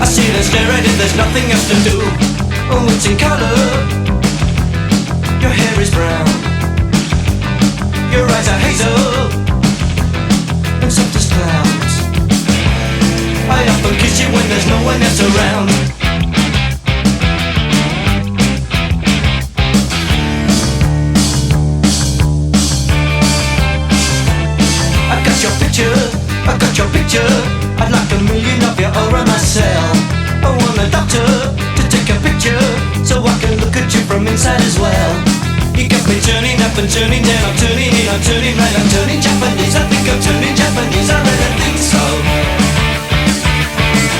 sit and stare at it, there's nothing else to do. Oh, it's in color. Your hair is brown. Your eyes are hazel and soft as clouds. I often kiss you when there's no one else around. I got your picture. I'd like a million of you all around myself. I want a doctor to take a picture so I can look at you from inside as well. You got me turning up and turning down, I'm turning in, I'm turning right, I'm turning Japanese. I think I'm turning Japanese, I really think so.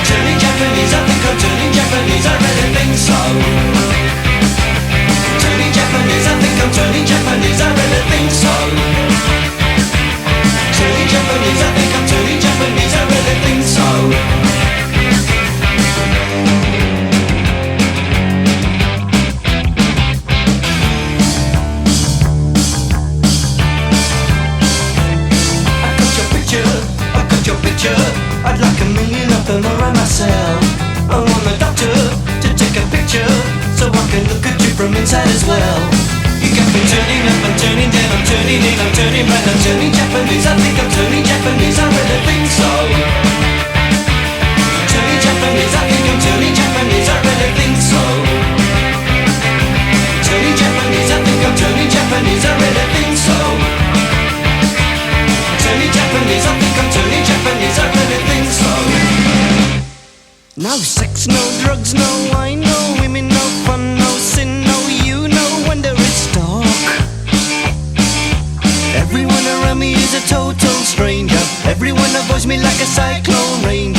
Turning Japanese, I think I'm turning Japanese, I really think so. Turning Japanese, I think I'm turning Japanese, I really think so. Turning Japanese, I think I'm turning Japanese, I really think so. I got your picture, I'd like a million of them around myself. I want a doctor to take a picture so I can look at you from inside as well. You got me turning up, I'm turning down, I'm turning in, I'm turning right, I'm turning Japanese. I think I'm turning Japanese, I really think so. Turning Japanese, I think I'm turning Japanese, I really think so. Turning Japanese, I think I'm turning Japanese, I really think so. Turning Japanese, I think I'm turning Japanese, I really think so. No sex, no drugs, no wine, no women, no fun, no sin, no you, no wonder it's dark. Everyone around me is a total stranger. Everyone avoids me like a cyclone ranger.